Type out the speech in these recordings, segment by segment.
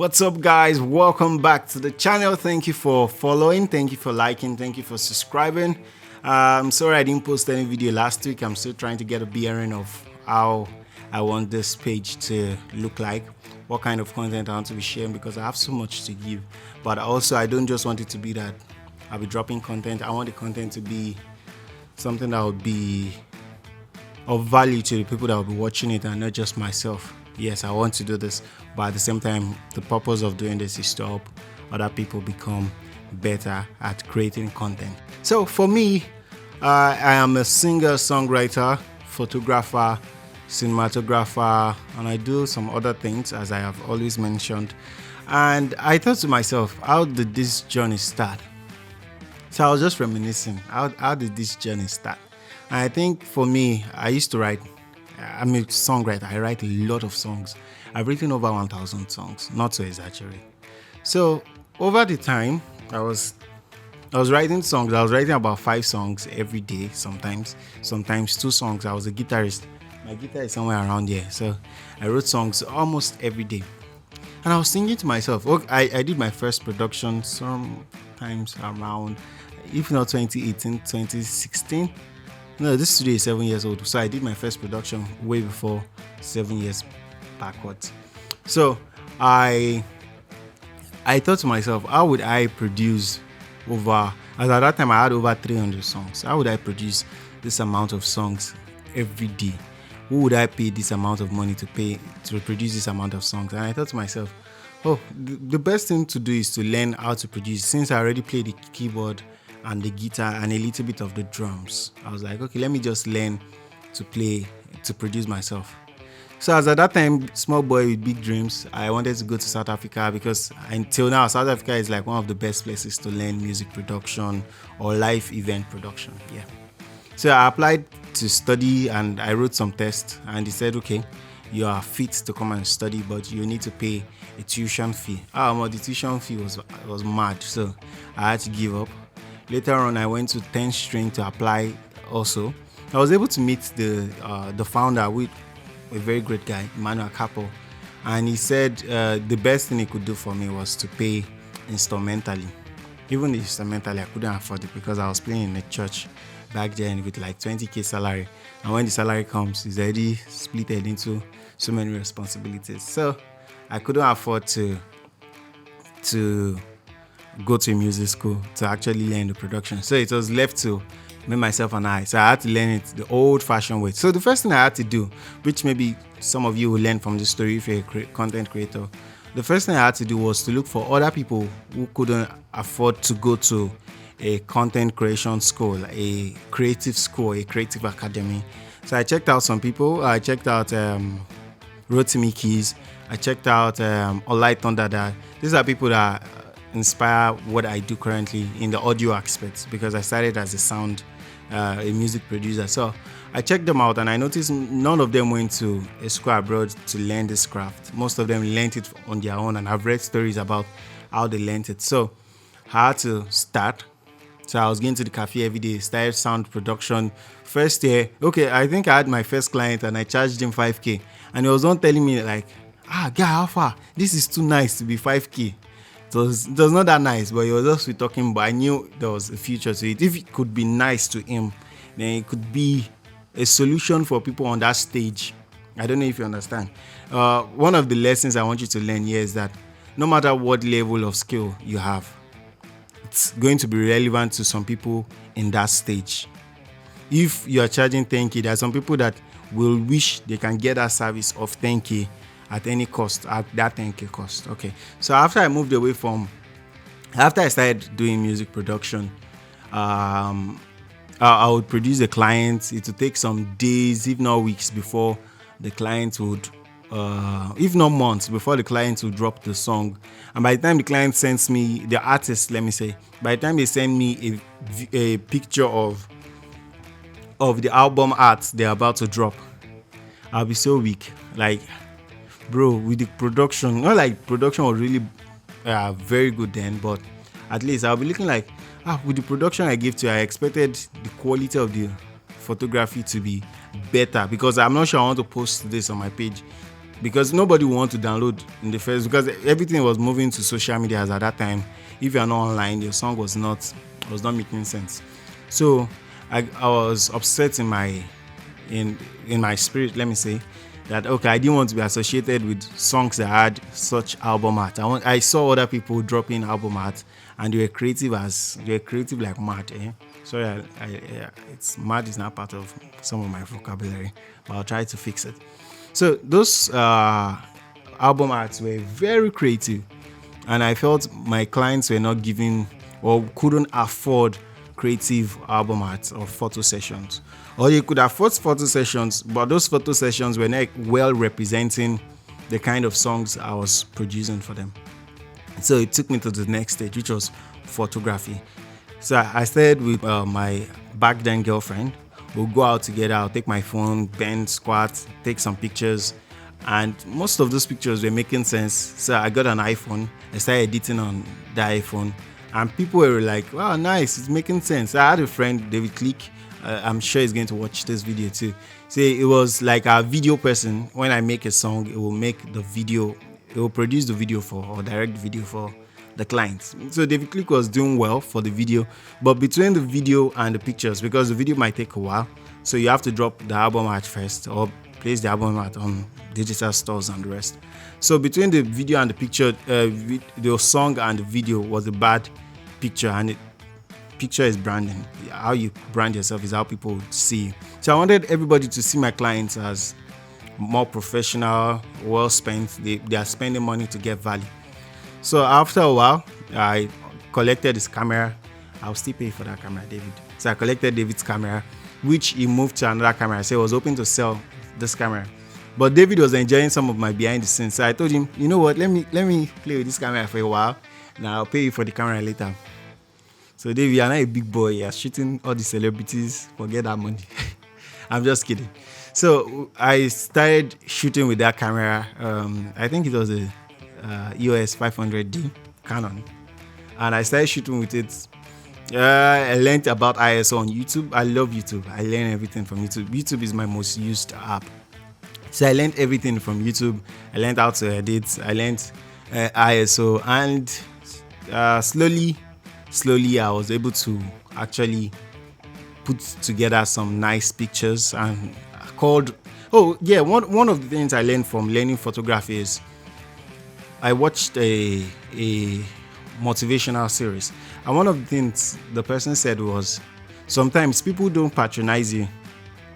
What's up, guys? Welcome back to the channel. Thank you for following, thank you for liking, thank you for subscribing. I'm sorry I didn't post any video last week. I'm still trying to get a bearing of how I want this page to look like, what kind of content I want to be sharing, because I have so much to give. But also, I don't just want it to be that I'll be dropping content. I want the content to be something that would be of value to the people that will be watching it and not just myself. Yes, I want to do this, but at the same time, the purpose of doing this is to help other people become better at creating content. So for me, I am a singer, songwriter, photographer, cinematographer, and I do some other things, as I have always mentioned. And I thought to myself, how did this journey start? So I was just reminiscing, how did this journey start? And I think for me, I used to write. I'm a songwriter. I write a lot of songs. I've written over 1,000 songs, not to exaggerate. So over the time, I was writing songs. I was writing about 5 songs every day, sometimes 2 songs. I was a guitarist. My guitar is somewhere around here. So I wrote songs almost every day. And I was thinking to myself, okay, I did my first production sometimes around, if not 2018, 2016. No, this studio is 7 years old, so I did my first production way before 7 years backwards. So I thought to myself, how would I produce over, as at that time I had over 300 songs, how would I produce this amount of songs every day? Who would I pay this amount of money to produce this amount of songs? And I thought to myself, the best thing to do is to learn how to produce. Since I already play the keyboard and the guitar and a little bit of the drums, I was like, okay, let me just learn to produce myself. So as at that time, small boy with big dreams, I wanted to go to South Africa, because until now, South Africa is like one of the best places to learn music production or live event production. Yeah. So I applied to study and I wrote some tests, and he said, okay, you are fit to come and study, but you need to pay a tuition fee. The tuition fee was mad, so I had to give up. Later on, I went to 10th String to apply also. I was able to meet the founder, with a very great guy, Emmanuel Capo, and he said the best thing he could do for me was to pay instrumentally. Even instrumentally, I couldn't afford it because I was playing in a church back then with like 20k salary, and when the salary comes, it's already split into so many responsibilities. So I couldn't afford to go to a music school to actually learn the production. So it was left to me, myself, and I. So I had to learn it the old-fashioned way. So the first thing I had to do, which maybe some of you will learn from this story if you're a content creator, the first thing I had to do was to look for other people who couldn't afford to go to a content creation school, a creative school, a creative academy. So I checked out some people. I checked out Rotimi Keys. I checked out Olai Thundada. These are people that inspire what I do currently in the audio aspects, because I started as a music producer. So I checked them out and I noticed none of them went to a school abroad to learn this craft. Most of them learned it on their own, and I've read stories about how they learned it. So I had to start. So I was going to the cafe every day, started sound production. First year, okay, I think I had my first client and I charged him 5k, and he was on telling me like, guy, how far? This is too nice to be 5k. It was not that nice, but he was just talking. But I knew there was a future to it. If it could be nice to him, then it could be a solution for people on that stage. I don't know if you understand. One of the lessons I want you to learn here is that no matter what level of skill you have, it's going to be relevant to some people in that stage. If you are charging 10k, there are some people that will wish they can get that service of 10k at any cost, at that 10k cost. Okay, so after I started doing music production, I would produce a client. It would take some days, if not weeks, before the client would, if not months, before the client would drop the song. And by the time the client sends me, the artist, let me say, by the time they send me a picture of the album art they're about to drop, I'll be so weak. Like, bro, with the production, not like production was really very good then, but at least I'll be looking like, with the production I gave to you, I expected the quality of the photography to be better, because I'm not sure I want to post this on my page because nobody wanted to download in the first, because everything was moving to social media as at that time. If you're not online, your song was not making sense. So I was upset in my spirit, let me say, that okay, I didn't want to be associated with songs that had such album art. I saw other people dropping album art, and they were creative like mad. Sorry, it's mad is not part of some of my vocabulary, but I'll try to fix it. So those album arts were very creative, and I felt my clients were not giving or couldn't afford creative album art or photo sessions. Or you could afford photo sessions, but those photo sessions were not well representing the kind of songs I was producing for them. So it took me to the next stage, which was photography. So I started with my back then girlfriend. We'll go out together. I'll take my phone, bend, squat, take some pictures. And most of those pictures were making sense. So I got an iPhone. I started editing on the iPhone. And people were like, wow, nice. It's making sense. I had a friend, David Click. I'm sure he's going to watch this video too. So it was like a video person. When I make a song, it will make the video. It will produce the video or direct video for the clients. So David Click was doing well for the video, but between the video and the pictures, because the video might take a while, so you have to drop the album art first or place the album art on digital stores and the rest. So between the video and the picture, the song and the video was a bad picture, and picture is branding. How you brand yourself is how people see you. So I wanted everybody to see my clients as more professional, well spent. They are spending money to get value. So after a while, I collected his camera. I'll still pay for that camera, David. So I collected David's camera, which he moved to another camera. So he was hoping to sell this camera, but David was enjoying some of my behind the scenes. So I told him, you know what? Let me play with this camera for a while. Now I'll pay you for the camera later. So David, you're not a big boy. You're shooting all the celebrities. Forget that money. I'm just kidding. So I started shooting with that camera. I think it was a EOS 500D Canon, and I started shooting with it. I learned about ISO on YouTube. I love YouTube. I learn everything from YouTube. YouTube is my most used app. So I learned everything from YouTube. I learned how to edit. I learned ISO, and slowly I was able to actually put together some nice pictures. And one of the things I learned from learning photography is I watched a motivational series, and one of the things the person said was, sometimes people don't patronize you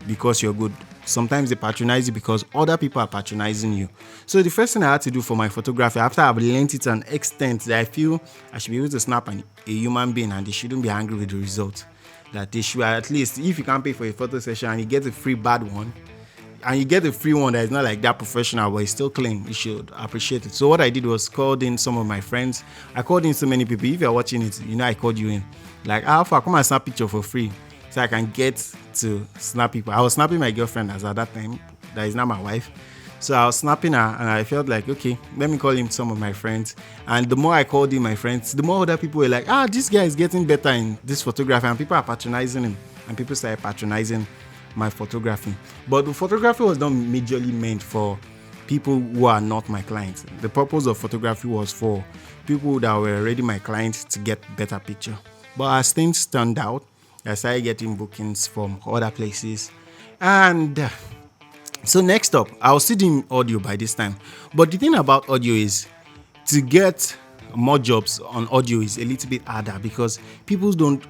because you're good. Sometimes they patronize you because other people are patronizing you. So the first thing I had to do for my photography, after I've learned it to an extent that I feel I should be able to snap a human being and they shouldn't be angry with the result, that they should at least, if you can't pay for a photo session and you get a free bad one, and you get a free one that is not like that professional, but it's still clean, you should appreciate it. So what I did was called in some of my friends. I called in so many people. If you're watching it, you know I called you in. Like, Alpha, come and snap picture for free, so I can get to snap people. I was snapping my girlfriend as at that time, that is not my wife. So I was snapping her, and I felt like, okay, let me call in some of my friends. And the more I called in my friends, the more other people were like, this guy is getting better in this photography, and people are patronizing him, and people started patronizing my photography. But the photography was not majorly meant for people who are not my clients. The purpose of photography was for people that were already my clients to get better picture. But as things turned out, I started getting bookings from other places. And so next up, I was still doing audio by this time. But the thing about audio is, to get more jobs on audio is a little bit harder, because people don't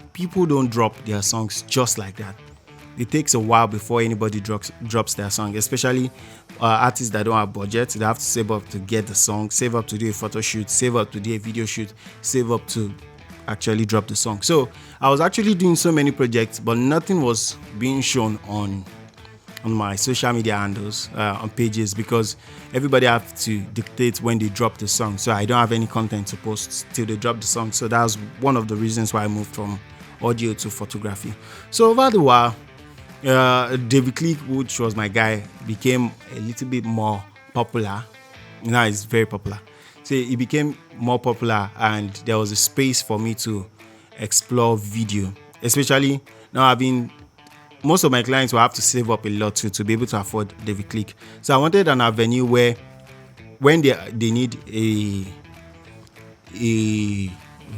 drop their songs just like that. It takes a while before anybody drops their song, especially artists that don't have budget. They have to save up to get the song, save up to do a photo shoot, save up to do a video shoot, save up to actually drop the song. So I was actually doing so many projects, but nothing was being shown on my social media handles, on pages, because everybody have to dictate when they drop the song. So I don't have any content to post till they drop the song. So that was one of the reasons why I moved from audio to photography. So over the while, David Click, which was my guy, became a little bit more popular. Now he's very popular. So he became more popular, and there was a space for me to explore video, especially now having most of my clients will have to save up a lot to be able to afford David Click. So I wanted an avenue where when they need a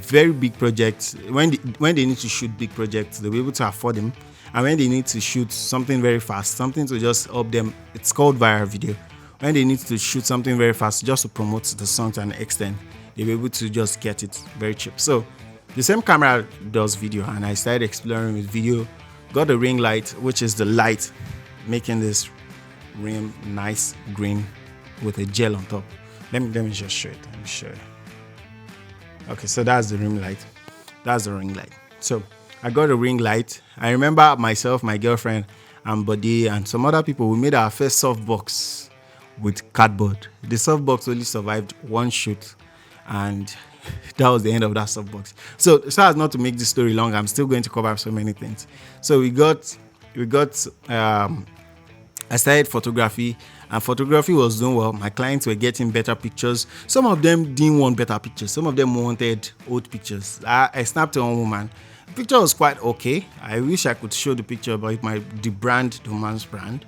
very big project, when they need to shoot big projects, they'll be able to afford them. And when they need to shoot something very fast, something to just help them, it's called viral video. When they need to shoot something very fast just to promote the song to an extent, they'll be able to just get it very cheap. So the same camera does video, and I started exploring with video. Got the ring light, which is the light making this rim nice green with a gel on top. Let me just show it. Let me show you. Okay, so that's the rim light. That's the ring light. So I got a ring light. I remember myself, my girlfriend, and Buddy, and some other people. We made our first softbox with cardboard. The softbox only survived one shoot, and that was the end of that softbox. So as not to make this story long, I'm still going to cover so many things. So I started photography, and photography was doing well. My clients were getting better pictures. Some of them didn't want better pictures. Some of them wanted old pictures. I snapped one woman. The picture was quite okay. I wish I could show the picture, but the woman's brand,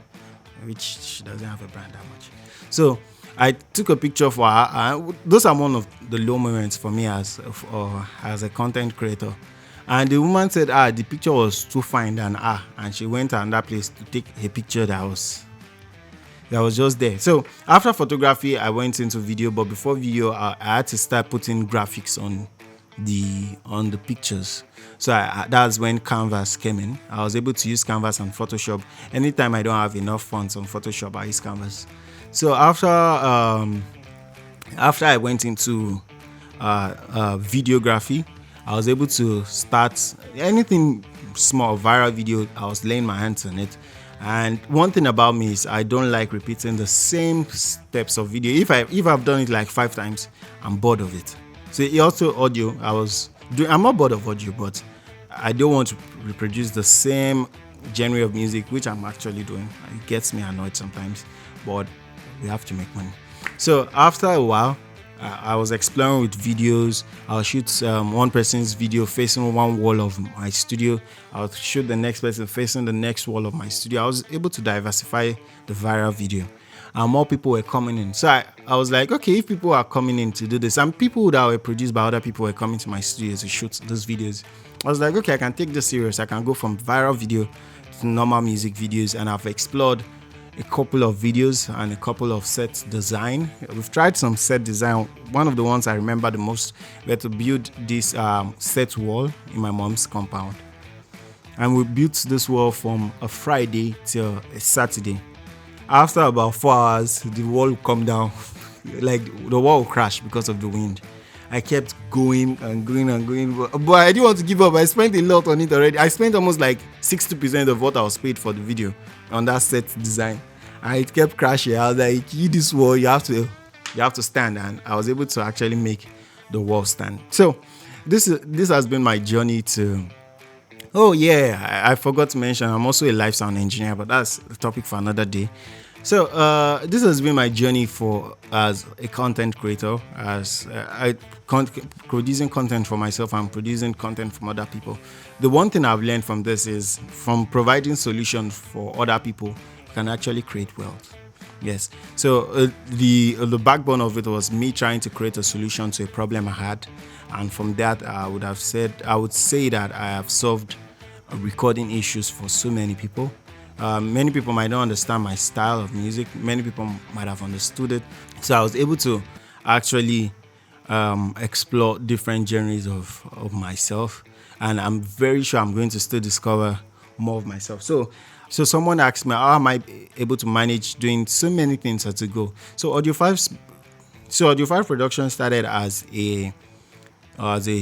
which she doesn't have a brand that much. So I took a picture for her. Those are one of the low moments for me as a content creator. And the woman said, the picture was too fine and she went to another place to take a picture that was just there. So after photography, I went into video, but before video, I had to start putting graphics on the pictures. So that's when Canvas came in. I was able to use Canvas and Photoshop. Anytime I don't have enough fonts on Photoshop, I use Canvas. So after I went into videography, I was able to start anything small, viral video. I was laying my hands on it. And one thing about me is I don't like repeating the same steps of video. If I've done it like 5 times, I'm bored of it. So also audio, I'm not bored of audio, but I don't want to reproduce the same genre of music, which I'm actually doing. It gets me annoyed sometimes, but we have to make money. So after a while, I was exploring with videos. I'll shoot one person's video facing one wall of my studio. I'll shoot the next person facing the next wall of my studio. I was able to diversify the viral video, and more people were coming in. So I was like, okay, if people are coming in to do this, and people that were produced by other people were coming to my studio to shoot those videos, I was like, okay, I can take this serious. I can go from viral video to normal music videos, and I've explored a couple of videos and a couple of set design. We've tried some set design. One of the ones I remember the most, we had to build this set wall in my mom's compound, and we built this wall from a Friday till a Saturday. After about 4 hours, the wall would come down. Like the wall would crash because of the wind. I kept going and going and going, but I didn't want to give up. I spent a lot on it already. I spent almost like 60% of what I was paid for the video on that set design, and it kept crashing. I was like, this wall, you have to stand, and I was able to actually make the wall stand. So this has been my journey to. Oh yeah, I forgot to mention I'm also a live sound engineer, but that's the topic for another day. So this has been my journey as a content creator, as producing content for myself and producing content from other people. The one thing I've learned from this is from providing solutions for other people, you can actually create wealth. Yes. So the backbone of it was me trying to create a solution to a problem I had, and from that I would say that I have solved recording issues for so many people. Many people might not understand my style of music. Many people might have understood it. So I was able to actually explore different genres of myself, and I'm very sure I'm going to still discover more of myself. So someone asked me, how am I able to manage doing so many things at a go? So Audio 5 Production started as a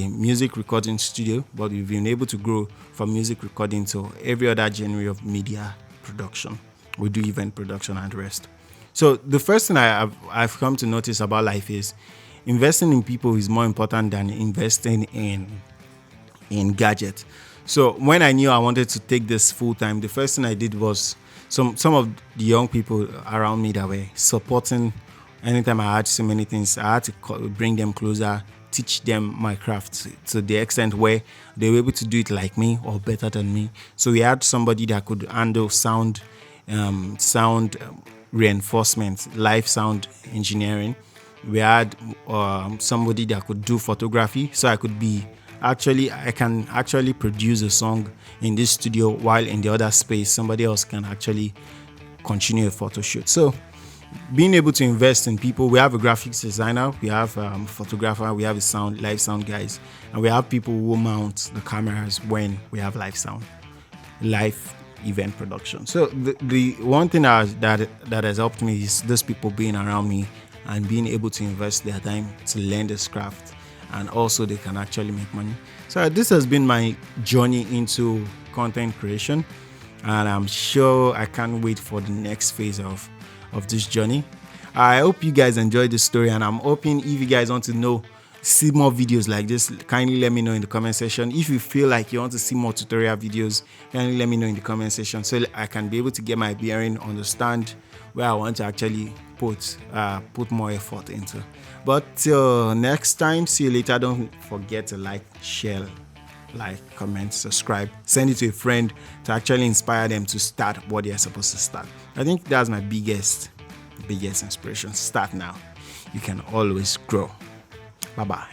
music recording studio, but we've been able to grow from music recording to every other genre of media production. We do event production and the rest. So the first thing I've come to notice about life is investing in people is more important than investing in gadgets. So when I knew I wanted to take this full time, the first thing I did was some of the young people around me that were supporting Anytime I had so many things, I had to bring them closer, teach them my craft to the extent where they were able to do it like me or better than me. So we had somebody that could handle sound, reinforcement, live sound engineering. We had somebody that could do photography, so I can actually produce a song in this studio while in the other space somebody else can actually continue a photo shoot. So being able to invest in people, we have a graphics designer, we have a photographer, we have a live sound guys, and we have people who mount the cameras when we have live event production. So the one thing that has helped me is those people being around me and being able to invest their time to learn this craft, and also they can actually make money. So this has been my journey into content creation, and I'm sure I can't wait for the next phase of this journey. I hope you guys enjoyed this story, and I'm hoping if you guys want to see more videos like this, kindly let me know in the comment section. If you feel like you want to see more tutorial videos, kindly let me know in the comment section so I can be able to get my bearing, understand where I want to actually put more effort into. But till next time, see you later. Don't forget to like, share, comment, subscribe, send it to a friend to actually inspire them to start what they're supposed to start. I think that's my biggest inspiration. Start now. You can always grow. Bye-bye.